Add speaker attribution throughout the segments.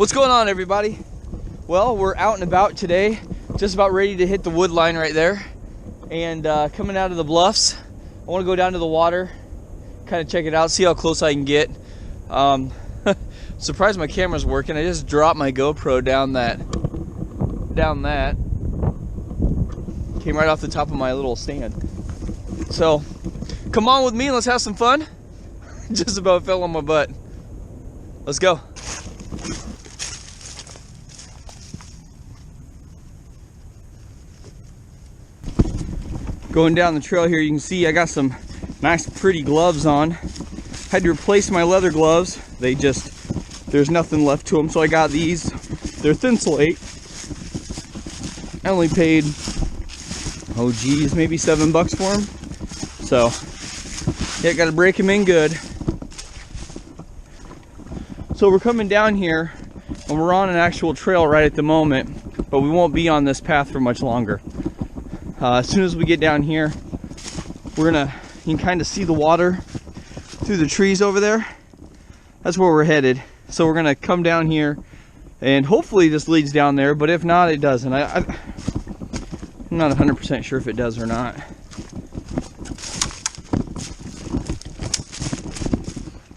Speaker 1: What's going on, everybody? Well, we're out and about today, just about ready to hit the wood line right there, and coming out of the bluffs. I want to go down to the water, kind of check it out, see how close I can get. Surprised my camera's working. I just dropped my GoPro down that. Came right off the top of my little stand. So, come on with me and let's have some fun. Just about fell on my butt. Let's go. Going down the trail here, you can see I got some nice pretty gloves on. Had to replace my leather gloves. There's nothing left to them, so I got these. They're thin slate. I only paid, oh geez, maybe $7 for them. So, yeah, gotta break them in good. So we're coming down here, and we're on an actual trail right at the moment, but we won't be on this path for much longer. As soon as we get down here, you can kind of see the water through the trees over there. That's where we're headed. So we're gonna come down here, and hopefully this leads down there, but if not, it doesn't. I'm not 100% sure if it does or not.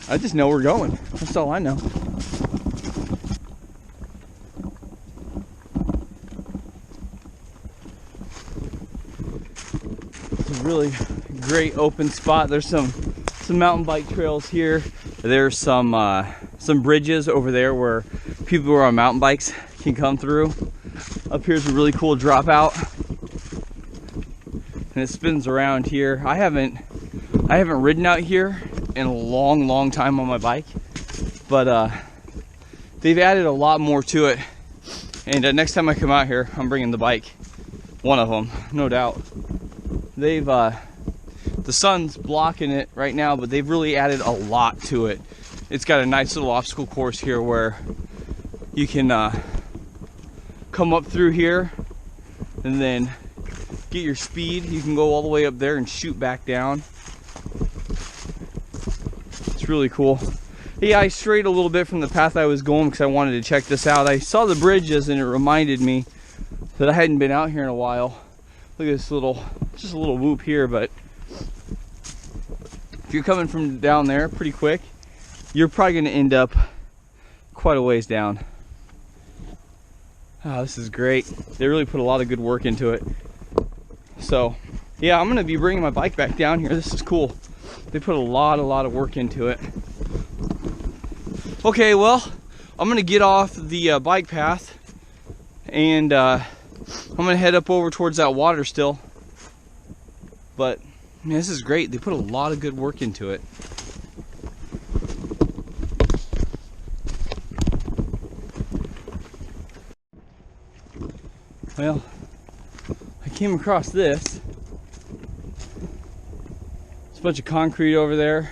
Speaker 1: I just know we're going. That's all I know. It's a really great open spot. There's some mountain bike trails here. There's some bridges over there where people who are on mountain bikes can come through. Up here's a really cool dropout, and it spins around here. I haven't ridden out here in a long time on my bike, but they've added a lot more to it. And next time I come out here, I'm bringing the bike, one of them, no doubt. They've the sun's blocking it right now, but they've really added a lot to it. It's got a nice little obstacle course here where you can come up through here and then get your speed. You can go all the way up there and shoot back down. It's really cool. Yeah, I strayed a little bit from the path I was going because I wanted to check this out. I saw the bridges and it reminded me that I hadn't been out here in a while. Look at this just a little whoop here, but if you're coming from down there pretty quick, you're probably going to end up quite a ways down. Oh, this is great. They really put a lot of good work into it. So, yeah, I'm going to be bringing my bike back down here. This is cool. They put a lot of work into it. Okay, well, I'm going to get off the bike path, and I'm going to head up over towards that water still. But, man, this is great. They put a lot of good work into it. Well, I came across this. There's a bunch of concrete over there.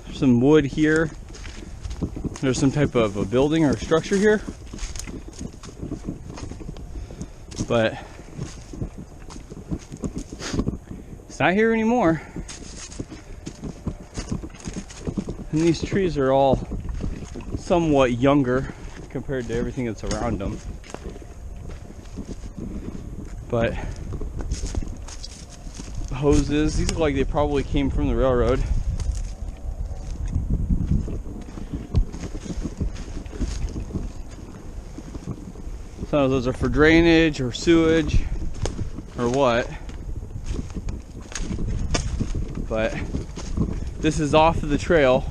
Speaker 1: There's some wood here. There's some type of a building or a structure here. But it's not here anymore. And these trees are all somewhat younger compared to everything that's around them. But hoses, these look like they probably came from the railroad. Some of those are for drainage or sewage or what. But this is off of the trail.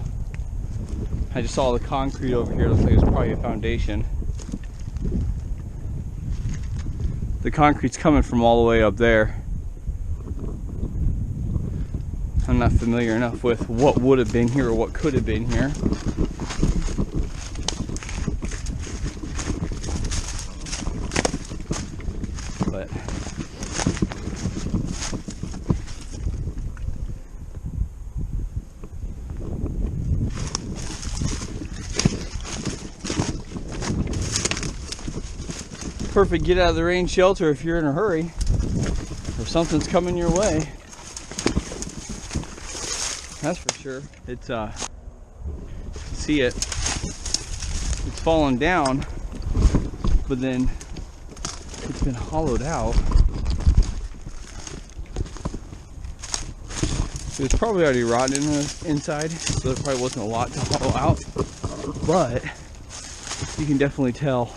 Speaker 1: I just saw the concrete over here. Looks like it's probably a foundation. The concrete's coming from all the way up there. I'm not familiar enough with what would have been here or what could have been here. But perfect get out of the rain shelter if you're in a hurry or something's coming your way. That's for sure. It's see it. it's fallen down, but then it's been hollowed out. It's probably already rotten in the inside, so there probably wasn't a lot to hollow out, but you can definitely tell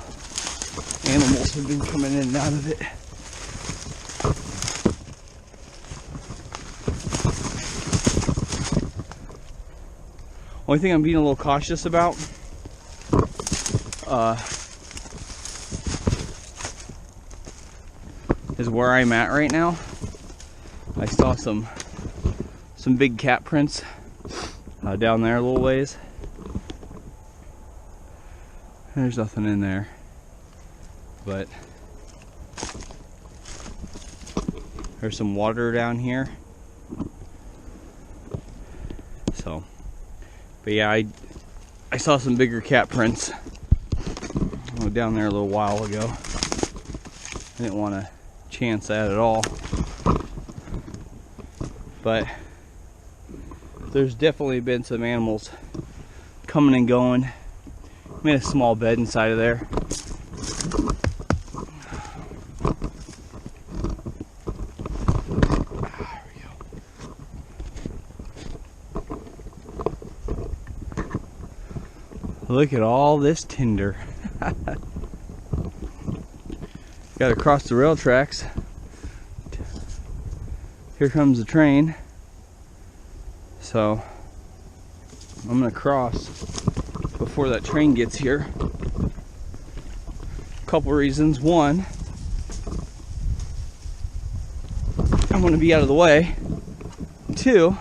Speaker 1: animals have been coming in and out of it. Only thing I'm being a little cautious about is where I'm at right now. I saw some big cat prints down there a little ways. There's nothing in there, but there's some water down here. So, but yeah, I saw some bigger cat prints down there a little while ago. I didn't want to chance that at all, but there's definitely been some animals coming and going. Made a small bed inside of there. There we go. Look at all this tinder. Got to cross the rail tracks. Here comes the train. So I'm gonna cross before that train gets here. A couple reasons. One, I want to be out of the way. Two,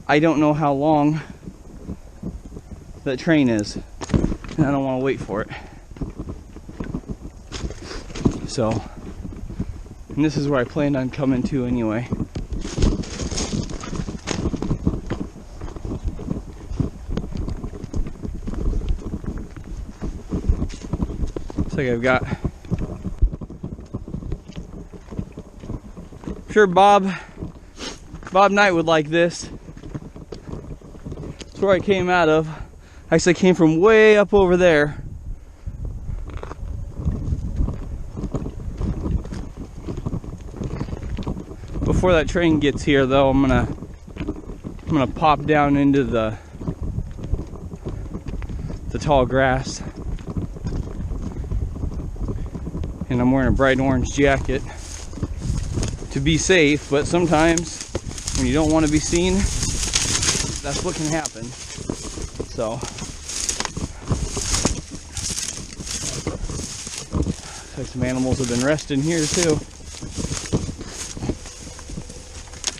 Speaker 1: I don't know how long that train is, and I don't want to wait for it. So, and this is where I planned on coming to anyway. Looks like I've got, I'm sure Bob Knight would like this. That's where I came out of. Actually, I came from way up over there. Before that train gets here, though, I'm gonna pop down into the tall grass, and I'm wearing a bright orange jacket to be safe. But sometimes, when you don't want to be seen, that's what can happen. So, looks like some animals have been resting here too.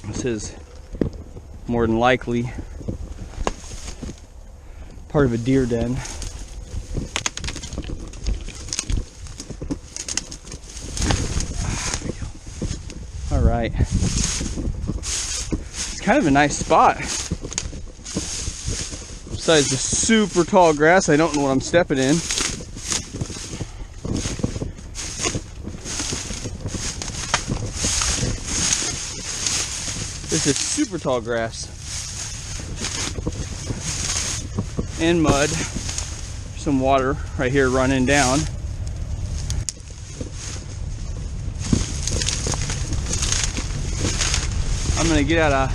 Speaker 1: This is more than likely part of a deer den. All right, it's kind of a nice spot. Besides the super tall grass, I don't know what I'm stepping in. This is super tall grass and mud. Some water right here running down. I'm gonna get out a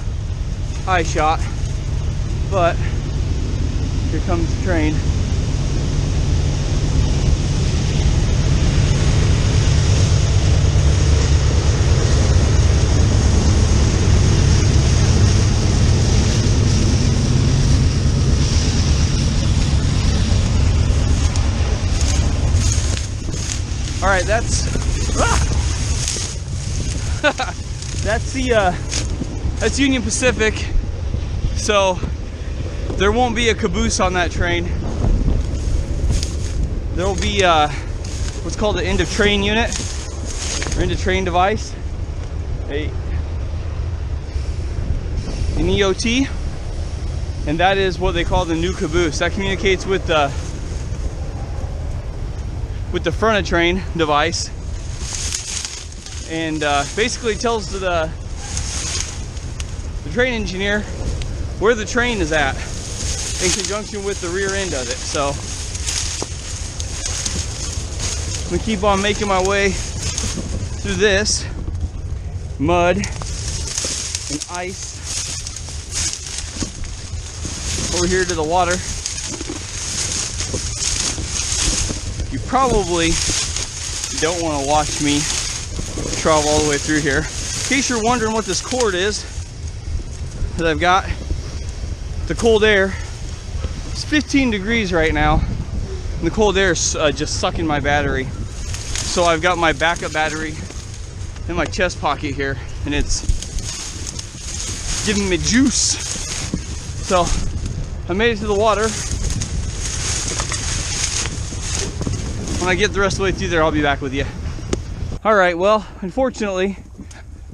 Speaker 1: eye shot, but here comes the train. All right, that's that's Union Pacific. So there won't be a caboose on that train. There will be what's called an end of train unit or end of train device, an EOT, and that is what they call the new caboose. That communicates with the front of train device, and basically tells the train engineer where the train is at in conjunction with the rear end of it. So I'm gonna keep on making my way through this mud and ice over here to the water. You probably don't want to watch me travel all the way through here. In case you're wondering what this cord is that I've got, the cold air. It's 15 degrees right now, and the cold air is just sucking my battery. So I've got my backup battery in my chest pocket here, and it's giving me juice. So I made it to the water. When I get the rest of the way through there, I'll be back with you. All right, well, unfortunately,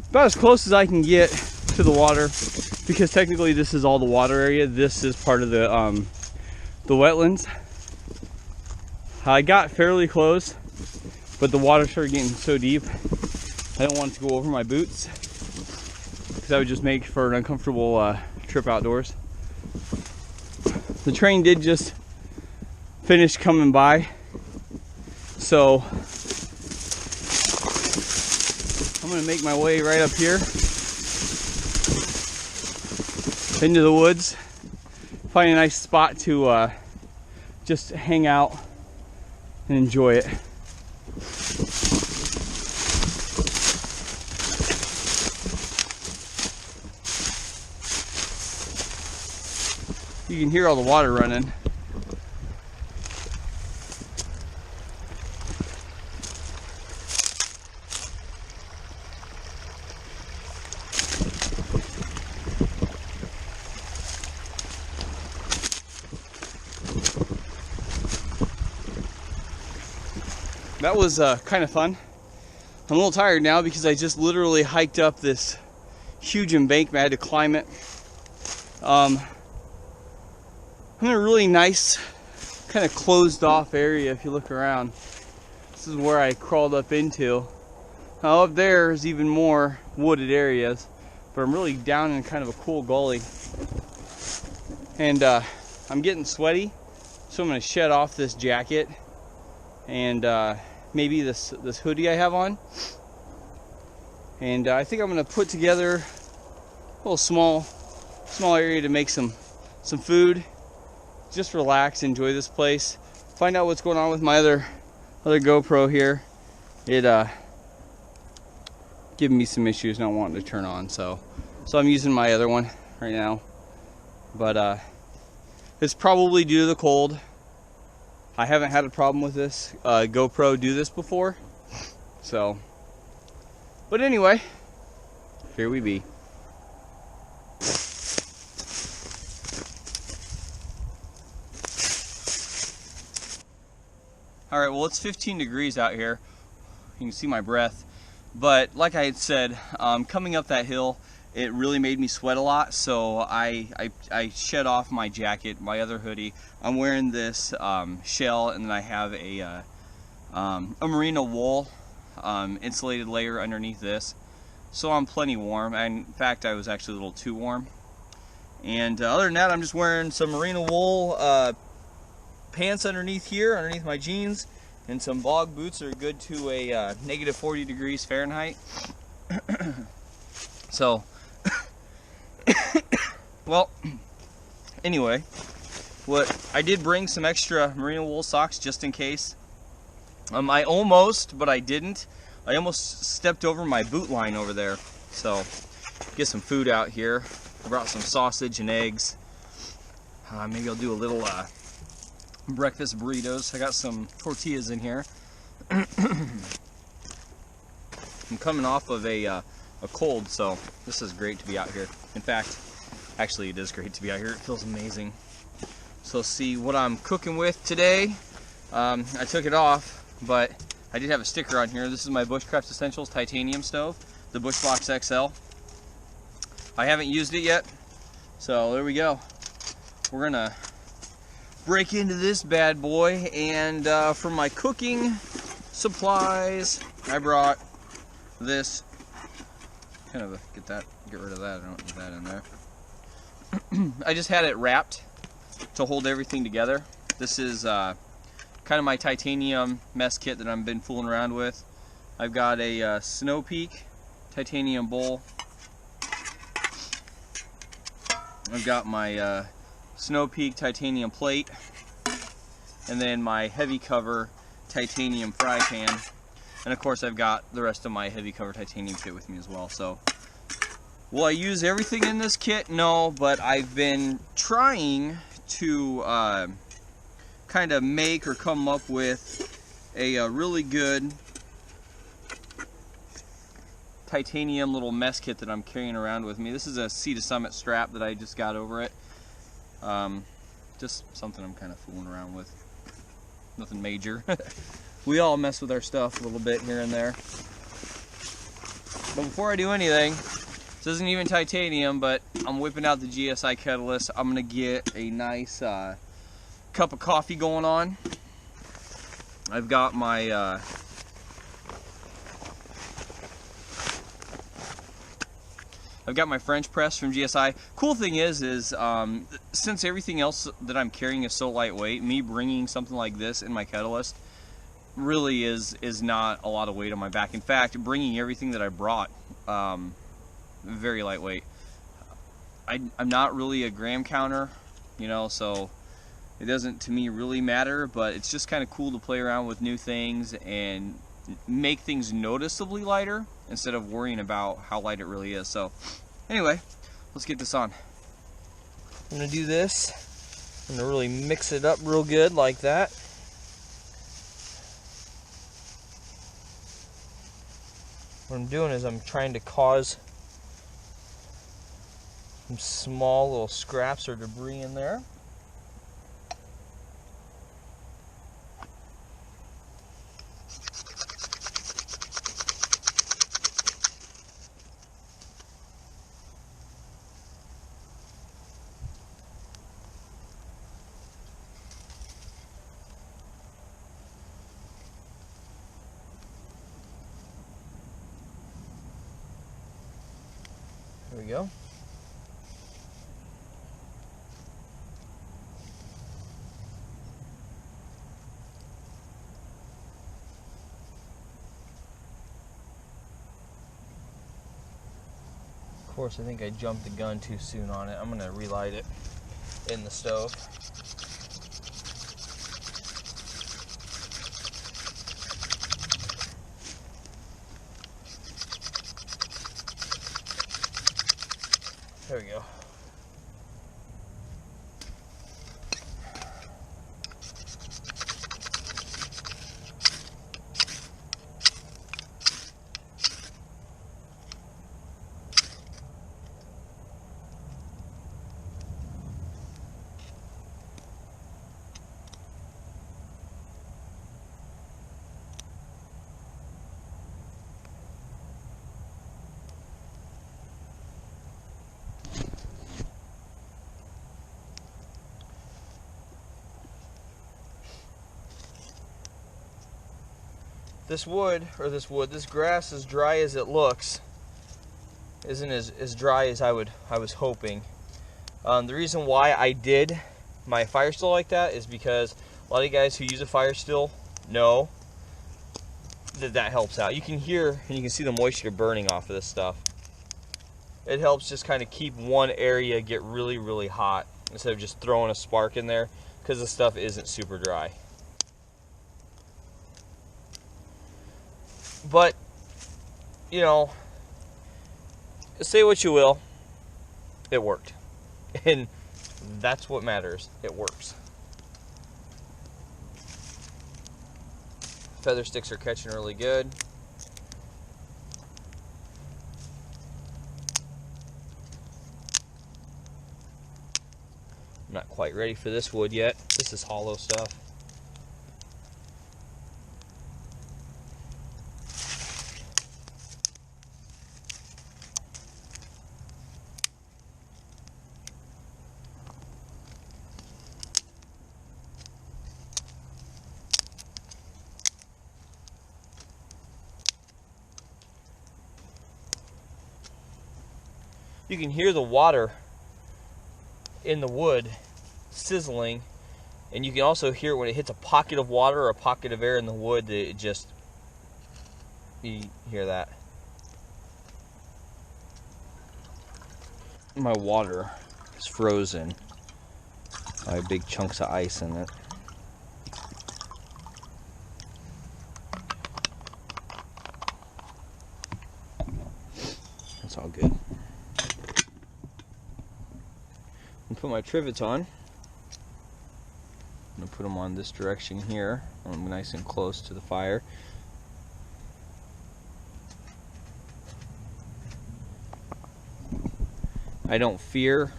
Speaker 1: about as close as I can get to the water, because technically this is all the water area. This is part of the wetlands. I got fairly close, but the water started getting so deep, I don't want it to go over my boots, because that would just make for an uncomfortable trip outdoors. The train did just finish coming by, so I'm gonna make my way right up here into the woods, find a nice spot to just hang out and enjoy it. You can hear all the water running. That was kind of fun. I'm a little tired now because I just literally hiked up this huge embankment. I had to climb it. I'm in a really nice, kind of closed off area if you look around. This is where I crawled up into. Now up there is even more wooded areas, but I'm really down in kind of a cool gully. And I'm getting sweaty, so I'm going to shed off this jacket and maybe this hoodie I have on. And I think I'm going to put together a little small area to make some food. Just relax, enjoy this place, find out what's going on with my other GoPro here. It giving me some issues, not wanting to turn on, so I'm using my other one right now. But it's probably due to the cold. I haven't had a problem with this GoPro do this before, so. But anyway, here we be. All right, well, it's 15 degrees out here. You can see my breath. But like I had said, coming up that hill, it really made me sweat a lot. So I shed off my jacket, my other hoodie. I'm wearing this shell, and then I have a merino wool insulated layer underneath this. So I'm plenty warm. And in fact, I was actually a little too warm. And other than that, I'm just wearing some merino wool pants underneath here, underneath my jeans, and some bog boots that are good to a negative 40 degrees Fahrenheit. So, well, anyway, I did bring some extra merino wool socks just in case. I almost, but I didn't. I almost stepped over my boot line over there. So, get some food out here. I brought some sausage and eggs. Maybe I'll do a little breakfast burritos. I got some tortillas in here. I'm coming off of a cold, so this is great to be out here. In fact, actually it is great to be out here. It feels amazing. So let's see what I'm cooking with today. I took it off, but I did have a sticker on here. This is my Bushcraft Essentials titanium stove, the Bushbox XL. I haven't used it yet, so there we go. We're gonna break into this bad boy, and for my cooking supplies, I brought this. Kind of get rid of that. I don't need that in there. I just had it wrapped to hold everything together. This is kind of my titanium mess kit that I've been fooling around with. I've got a Snow Peak titanium bowl. I've got my Snow Peak titanium plate, and then my heavy cover titanium fry pan, and of course I've got the rest of my heavy cover titanium kit with me as well. So will I use everything in this kit? No, but I've been trying to kind of make or come up with a really good titanium little mess kit that I'm carrying around with me. This is a Sea to Summit strap that I just got over it. Just something I'm kind of fooling around with. Nothing major. We all mess with our stuff a little bit here and there. But before I do anything, this isn't even titanium, but I'm whipping out the GSI Catalyst. I'm gonna get a nice cup of coffee going on. I've got my French press from GSI. Cool thing is since everything else that I'm carrying is so lightweight, me bringing something like this in my Catalyst really is not a lot of weight on my back. In fact, bringing everything that I brought, very lightweight. I'm not really a gram counter, you know, so it doesn't to me really matter, but it's just kind of cool to play around with new things and make things noticeably lighter instead of worrying about how light it really is. So anyway, let's get this on. I'm gonna do this. I'm gonna really mix it up real good like that. What I'm doing is I'm trying to cause some small little scraps or debris in there. There we go. Of course, I think I jumped the gun too soon on it. I'm going to relight it in the stove. There we go. This grass, as dry as it looks, isn't as dry as I was hoping. The reason why I did my fire still like that is because a lot of you guys who use a fire still know that helps out. You can hear and you can see the moisture burning off of this stuff. It helps just kind of keep one area get really, really hot instead of just throwing a spark in there, because the stuff isn't super dry. But, you know, say what you will, it worked. And that's what matters. It works. Feather sticks are catching really good. I'm not quite ready for this wood yet. This is hollow stuff. You can hear the water in the wood sizzling, And you can also hear when it hits a pocket of water or a pocket of air in the wood, that it just, you hear that. My water is frozen. I have big chunks of ice in it. That's all good. I'm put my trivets on. I'm gonna put them on this direction here. I'm nice and close to the fire. I don't fear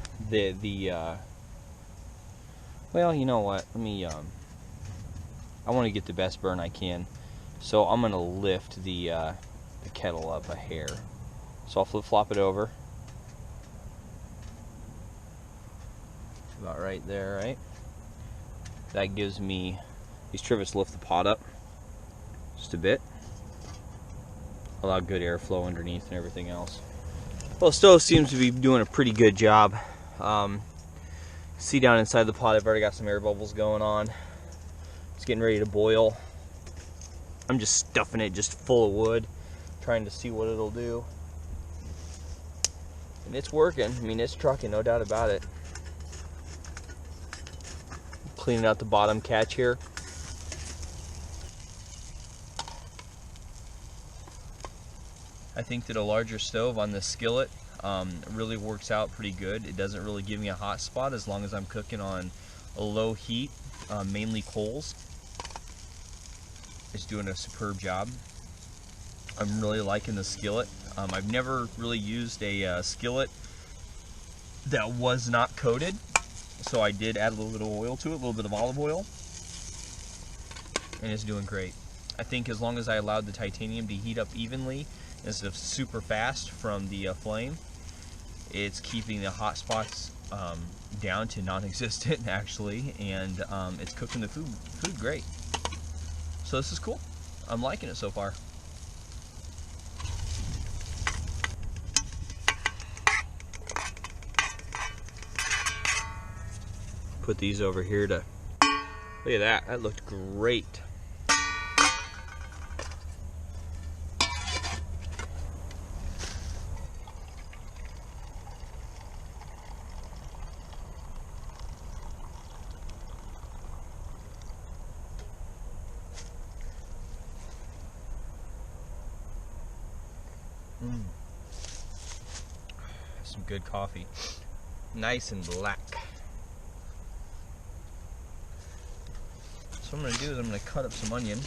Speaker 1: well, you know what? Let me I want to get the best burn I can, so I'm gonna lift the kettle up a hair. So I'll flip-flop it over. About right there, right? That gives me, these trivets lift the pot up just a bit. Allow good airflow underneath and everything else. Well, the stove seems to be doing a pretty good job. See down inside the pot, I've already got some air bubbles going on. It's getting ready to boil. I'm just stuffing it just full of wood, trying to see what it'll do. And it's working. I mean, it's trucking, no doubt about it. Cleaning out the bottom catch here. I think that a larger stove on this skillet really works out pretty good. It doesn't really give me a hot spot as long as I'm cooking on a low heat, mainly coals. It's doing a superb job. I'm really liking the skillet. I've never really used a skillet that was not coated, so I did add a little bit of oil to it, a little bit of olive oil, and it's doing great. I think as long as I allowed the titanium to heat up evenly instead of super fast from the flame, it's keeping the hot spots down to non-existent actually, and it's cooking the food great. So this is cool. I'm liking it so far. Put these over here to, look at that, that looked great. Some good coffee, nice and black. So what I'm going to do is I'm going to cut up some onion.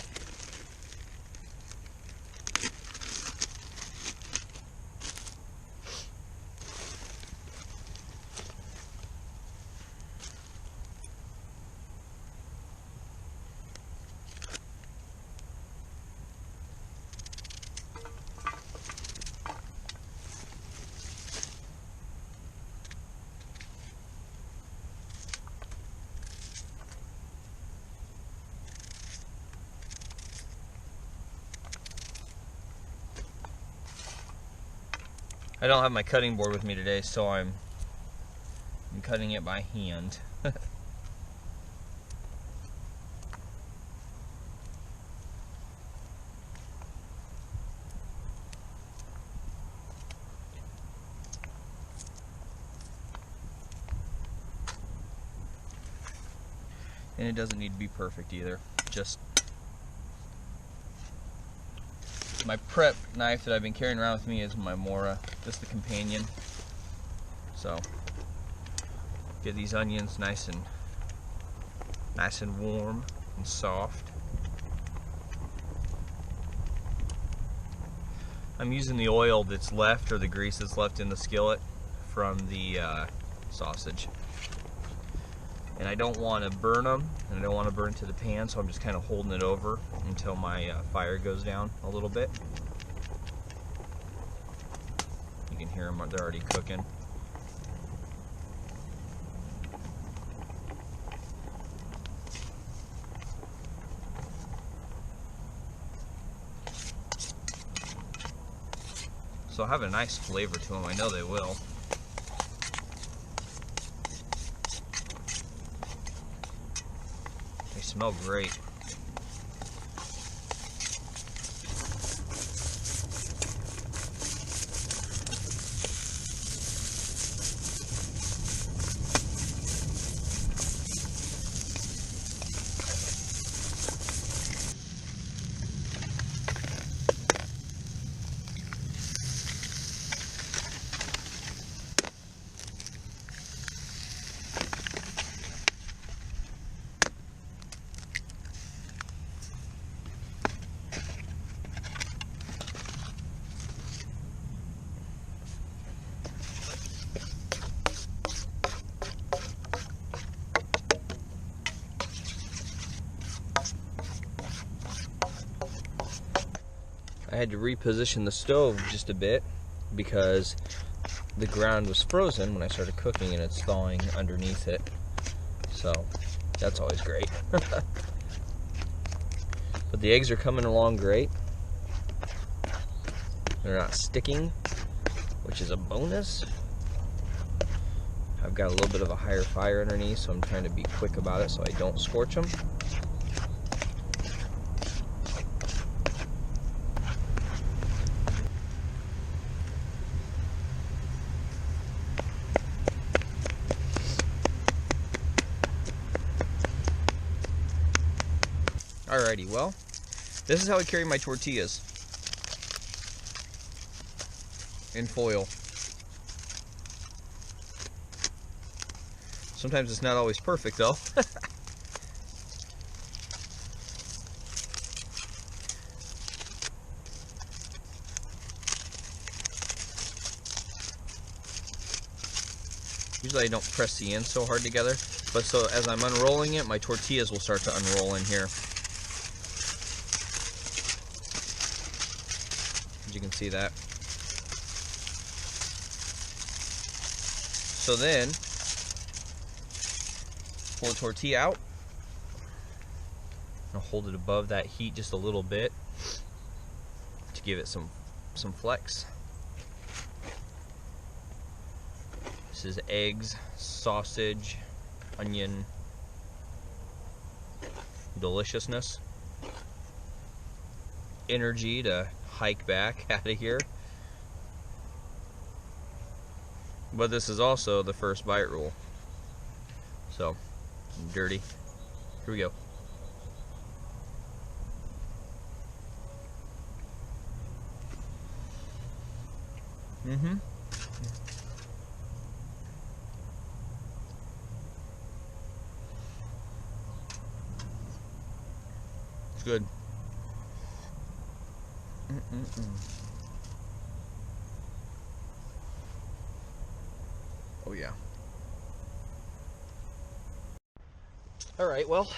Speaker 1: I don't have my cutting board with me today, so I'm cutting it by hand. And it doesn't need to be perfect either. Just my prep knife that I've been carrying around with me is my Mora, just the companion. So get these onions nice and warm and soft. I'm using the oil that's left, or the grease that's left in the skillet from the sausage. And I don't want to burn them, and I don't want to burn to the pan, so I'm just kind of holding it over until my fire goes down a little bit. You can hear them, they're already cooking. So I'll have a nice flavor to them, I know they will.
Speaker 2: smell great. I had to reposition the stove just a bit because the ground was frozen when I started cooking and it's thawing underneath it. So that's always great. But the eggs are coming along great. They're not sticking, which is a bonus. I've got a little bit of a higher fire underneath, so I'm trying to be quick about it so I don't scorch them. Alrighty, well, this is how I carry my tortillas. In foil. Sometimes it's not always perfect though. Usually I don't press the ends so hard together, but so as I'm unrolling it, my tortillas will start to unroll in here. You can see that. So then, pull the tortilla out. I'll hold it above that heat just a little bit to give it some flex. This is eggs, sausage, onion, deliciousness, energy to hike back out of here. But this is also the first bite rule. So, dirty. Here we go. It's good. Oh yeah. All right, well,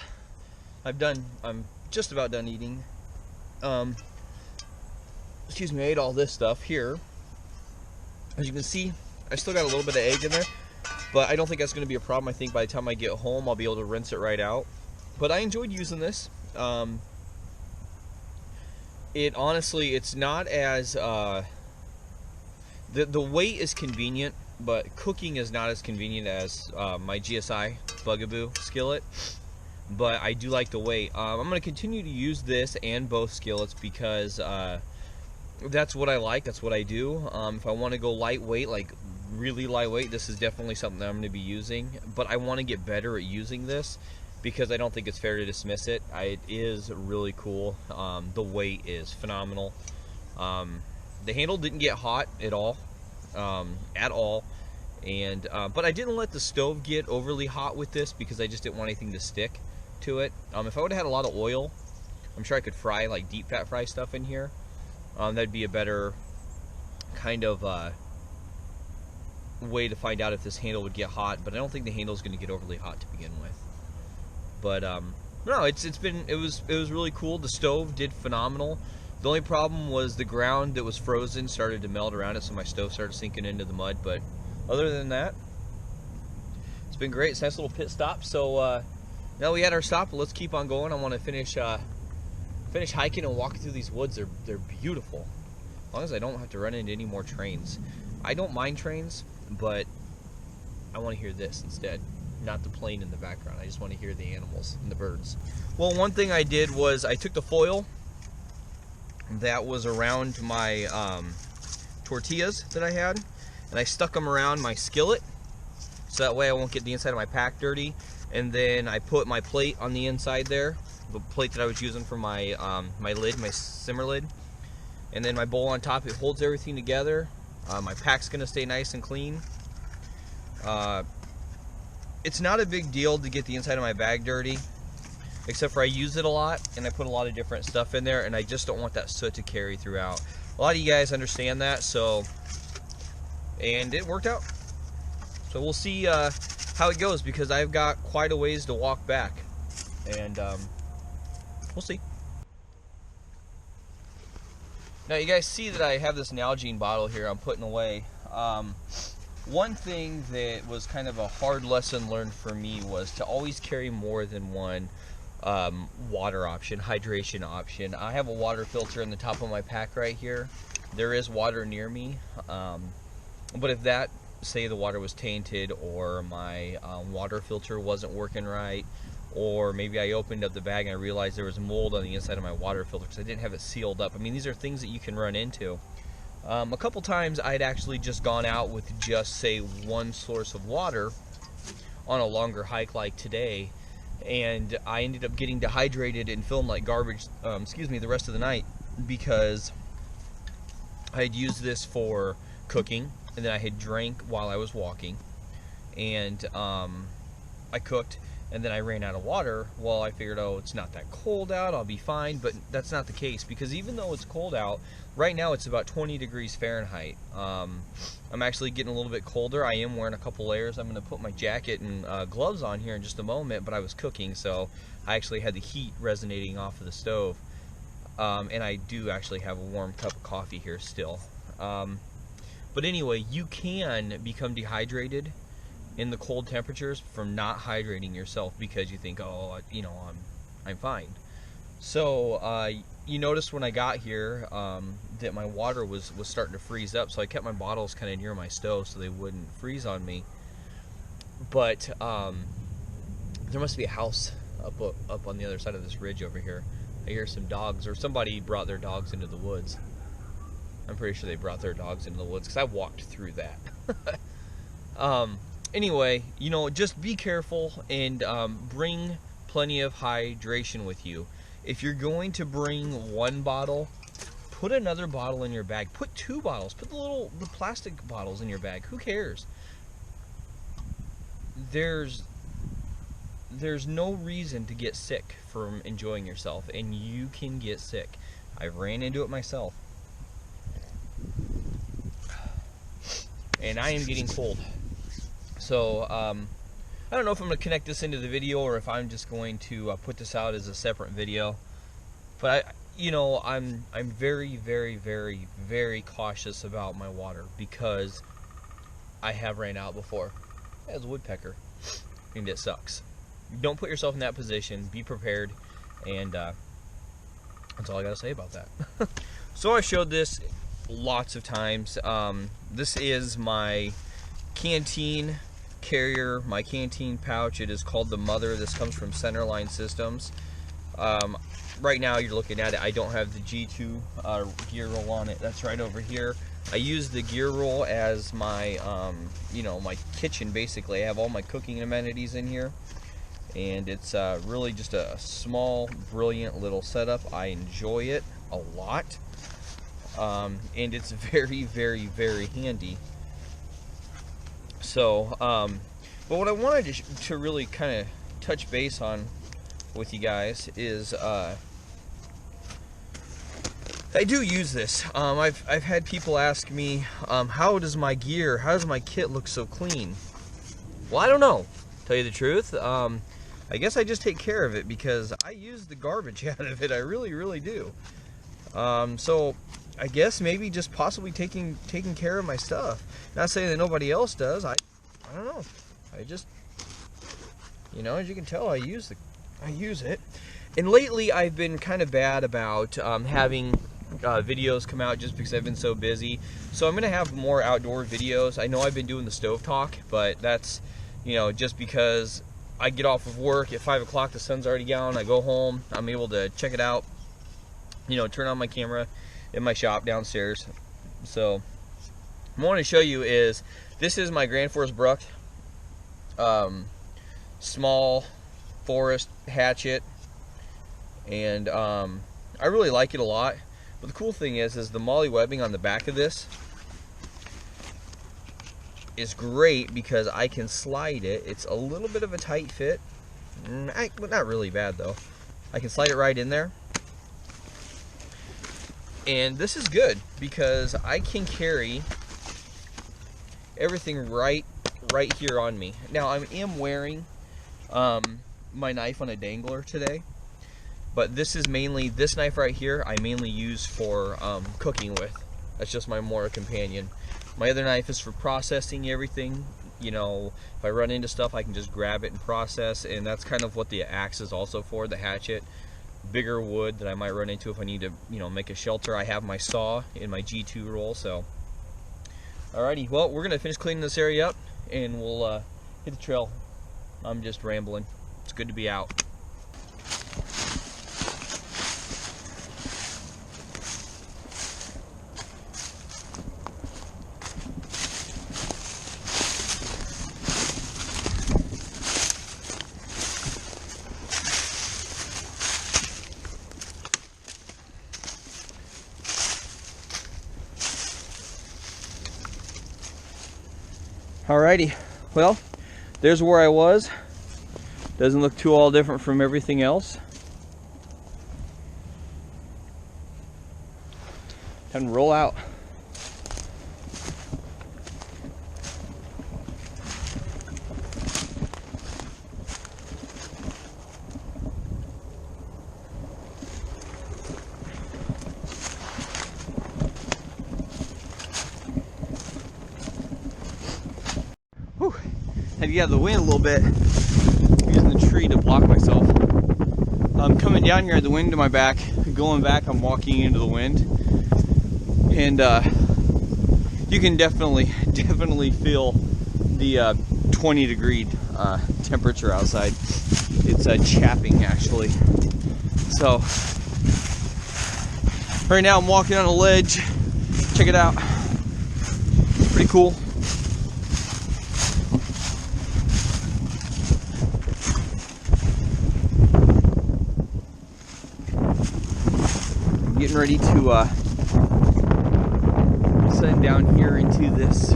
Speaker 2: I'm just about done eating. Excuse me, I ate all this stuff here. As you can see, I still got a little bit of egg in there, but I don't think that's going to be a problem. I think by the time I get home, I'll be able to rinse it right out. But I enjoyed using this. It honestly, it's not as the weight is convenient, but cooking is not as convenient as my GSI Bugaboo skillet. But I do like the weight. I'm going to continue to use this and both skillets because that's what I like. That's what I do. If I want to go lightweight, like really lightweight, this is definitely something that I'm going to be using. But I want to get better at using this because I don't think it's fair to dismiss it. It is really cool. The weight is phenomenal. The handle didn't get hot at all. And but I didn't let the stove get overly hot with this because I just didn't want anything to stick to it. If I would have had a lot of oil, I'm sure I could fry, like deep fat fry stuff in here. That'd be a better kind of way to find out if this handle would get hot, but I don't think the handle is going to get overly hot to begin with. But no, it was really cool. The stove did phenomenal. The only problem was the ground that was frozen started to melt around it, so my stove started sinking into the mud. But other than that, it's been great. It's a nice little pit stop. So now we had our stop, but let's keep on going. I want to finish hiking and walking through these woods. They're beautiful. As long as I don't have to run into any more trains. I don't mind trains, but I want to hear this instead. not the plane in the background. I just want to hear the animals and the birds. Well, one thing I did was I took the foil that was around my tortillas that I had, and I stuck them around my skillet, so that way I won't get the inside of my pack dirty. And then I put my plate on the inside there, the plate that I was using for my my lid, my simmer lid, and then my bowl on top. It holds everything together. My pack's gonna stay nice and clean. It's not a big deal to get the inside of my bag dirty, except for I use it a lot and I put a lot of different stuff in there, and I just don't want that soot to carry throughout. A lot of you guys understand that, so, and it worked out. So we'll see how it goes, because I've got quite a ways to walk back, and we'll see. Now you guys see that I have this Nalgene bottle here I'm putting away. One thing that was kind of a hard lesson learned for me was to always carry more than one water option, hydration option. I have a water filter in the top of my pack right here. There is water near me, but if that, say the water was tainted, or my water filter wasn't working right, or maybe I opened up the bag and I realized there was mold on the inside of my water filter because I didn't have it sealed up. I mean, these are things that you can run into. A couple times I'd actually just gone out with just, say, one source of water on a longer hike like today, and I ended up getting dehydrated and feeling like garbage, the rest of the night, because I had used this for cooking, and then I had drank while I was walking, and I cooked, and then I ran out of water. Well, I figured, oh, it's not that cold out, I'll be fine, but that's not the case, because even though it's cold out, right now it's about 20 degrees Fahrenheit. I'm actually getting a little bit colder. I am wearing a couple layers. I'm going to put my jacket and gloves on here in just a moment, but I was cooking, so I actually had the heat resonating off of the stove. And I do actually have a warm cup of coffee here still. But anyway, you can become dehydrated in the cold temperatures from not hydrating yourself, because you think, oh, you know, I'm fine. So you noticed when I got here that my water was starting to freeze up, so I kept my bottles kind of near my stove so they wouldn't freeze on me. But there must be a house up on the other side of this ridge over here. I hear some dogs, or somebody brought their dogs into the woods. I'm pretty sure they brought their dogs into the woods, because I walked through that. Anyway, you know, just be careful and bring plenty of hydration with you. If you're going to bring one bottle, put another bottle in your bag. Put 2 bottles. Put the plastic bottles in your bag. Who cares? There's no reason to get sick from enjoying yourself, and you can get sick. I ran into it myself. And I am getting cold. So, I don't know if I'm going to connect this into the video, or if I'm just going to put this out as a separate video. But I'm very, very, very, very cautious about my water, because I have ran out before as a woodpecker, and it sucks. Don't put yourself in that position. Be prepared, and that's all I got to say about that. So I showed this lots of times. This is my canteen carrier, my canteen pouch. It is called the Mother. This comes from Centerline Systems. Right now you're looking at it, I don't have the G2 gear roll on it. That's right over here. I use the gear roll as my my kitchen. Basically, I have all my cooking amenities in here, and it's really just a small, brilliant little setup. I enjoy it a lot, and it's very, very, very handy. So, but what I wanted to really kind of touch base on with you guys is I do use this. I've had people ask me, how does my kit look so clean? Well, I don't know, tell you the truth. I guess I just take care of it, because I use the garbage out of it. I really, really do. So I guess maybe just possibly taking care of my stuff. Not saying that nobody else does. I don't know. I just, as you can tell, I use it. And lately I've been kind of bad about having videos come out, just because I've been so busy. So I'm gonna have more outdoor videos. I know I've been doing the stove talk, but that's you know, just because I get off of work at 5 o'clock, the sun's already down, I go home, I'm able to check it out, you know, turn on my camera in my shop downstairs. So what I want to show you is, this is my Grand Forest Bruck small forest hatchet, and I really like it a lot. But the cool thing is the molly webbing on the back of this is great because I can slide it. It's a little bit of a tight fit, not really bad though. I can slide it right in there, and this is good because I can carry everything right here on me. Now I am wearing my knife on a dangler today, but this knife right here I mainly use for cooking with. That's just my more companion. My other knife is for processing everything. You know, if I run into stuff, I can just grab it and process, and that's kind of what the axe is also for, the hatchet. Bigger wood that I might run into if I need to, you know, make a shelter. I have my saw in my G2 roll. So alrighty, well, we're gonna finish cleaning this area up and we'll hit the trail. I'm just rambling. It's good to be out.
Speaker 1: Alrighty, well, there's where I was. Doesn't look too all different from everything else. Time to roll out. Whew. Had to get out of the wind a little bit. I'm using the tree to block myself. I'm coming down here at the wind to my back. Going back, I'm walking into the wind. And you can definitely feel the 20-degree temperature outside. It's chapping actually. So right now I'm walking on a ledge. Check it out. Pretty cool. Getting ready to send down here into this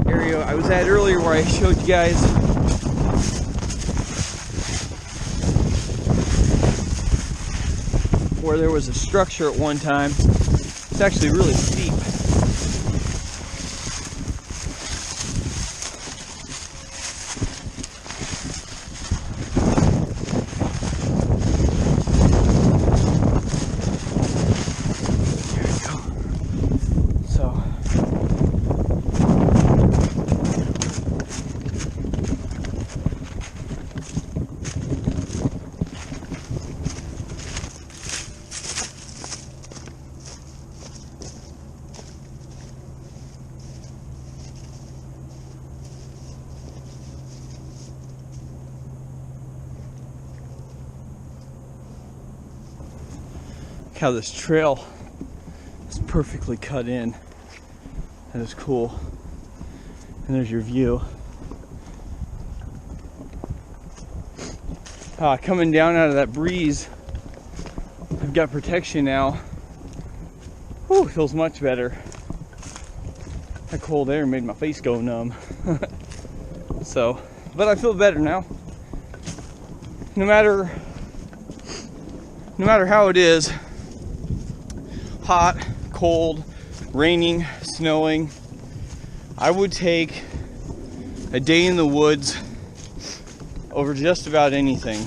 Speaker 1: area I was at earlier where I showed you guys. Where there was a structure at one time. It's actually really steep. How this trail is perfectly cut in. That is cool. And there's your view. Coming down out of that breeze, I've got protection now. Whew, feels much better. That cold air made my face go numb. So, but I feel better now. No matter how it is, hot, cold, raining, snowing, I would take a day in the woods over just about anything.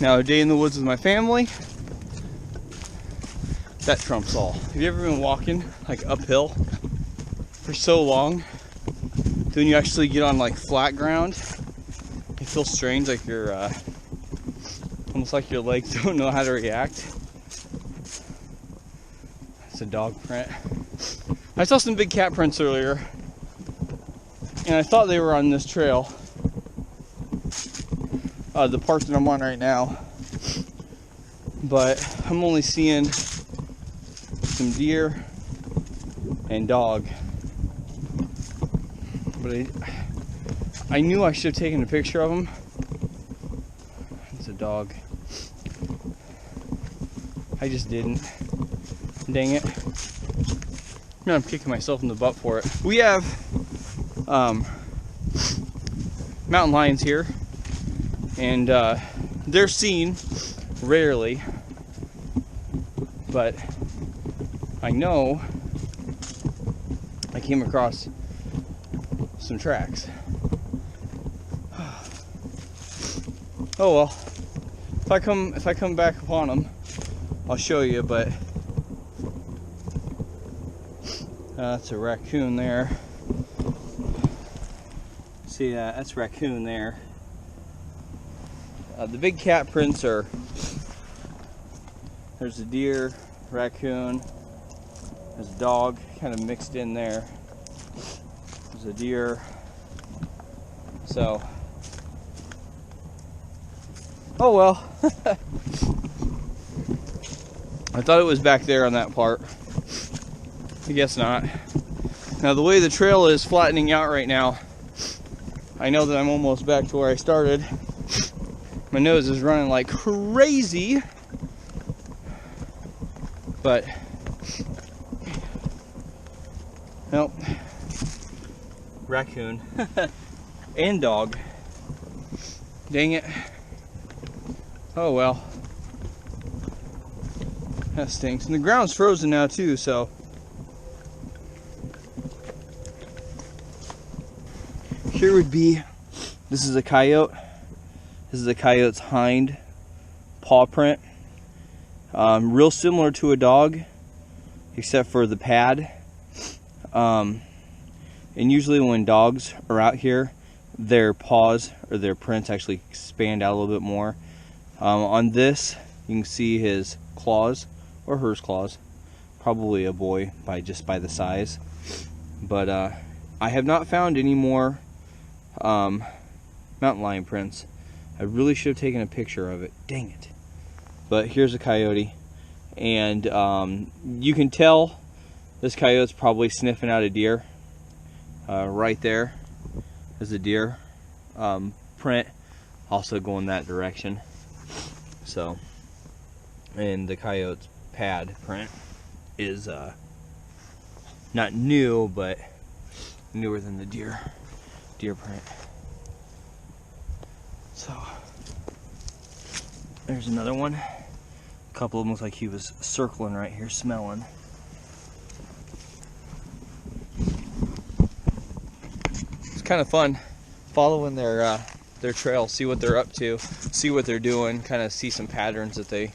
Speaker 1: Now, a day in the woods with my family, that trumps all. Have you ever been walking like uphill for so long, then you actually get on like flat ground? It feels strange, like you're almost like your legs don't know how to react. It's a dog print. I saw some big cat prints earlier, and I thought they were on this trail, the part that I'm on right now, but I'm only seeing some deer and dog. But I knew I should have taken a picture of them. It's a dog. I just didn't. Dang it. Man, I'm kicking myself in the butt for it. We have mountain lions here, and they're seen rarely, but I know I came across some tracks. Oh well, if I come back upon them, I'll show you. But that's a raccoon there. See that? That's raccoon there. The big cat prints are, there's a deer, raccoon, there's a dog kind of mixed in there, there's a deer. So, oh well. I thought it was back there on that part. I guess not. Now the way the trail is flattening out right now, I know that I'm almost back to where I started. My nose is running like crazy, but nope. Raccoon and dog. Dang it. Oh well. That stinks. And the ground's frozen now too, so. Here would be, this is a coyote. This is a coyote's hind paw print. Real similar to a dog, except for the pad. And usually when dogs are out here, their paws or their prints actually expand out a little bit more. On this, you can see his claws, or hers claws. Probably a boy just by the size. But I have not found any more mountain lion prints. I really should have taken a picture of it. Dang it. But here's a coyote. And you can tell this coyote's probably sniffing out a deer. Right there is a deer print. Also going that direction. So, and the coyote's pad print is not new, but newer than the deer print. So there's another one. A couple of them look like he was circling right here, smelling. It's kind of fun following their trail, see what they're up to, see what they're doing, kind of see some patterns that they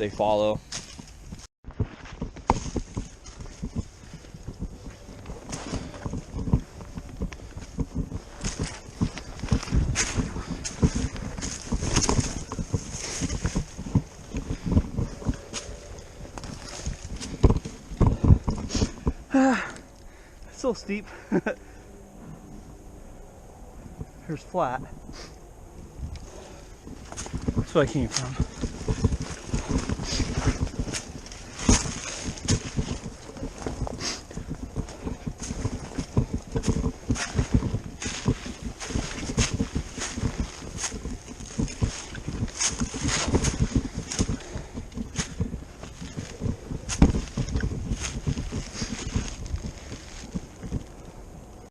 Speaker 1: follow. It's so steep. Here's flat. That's where I came from.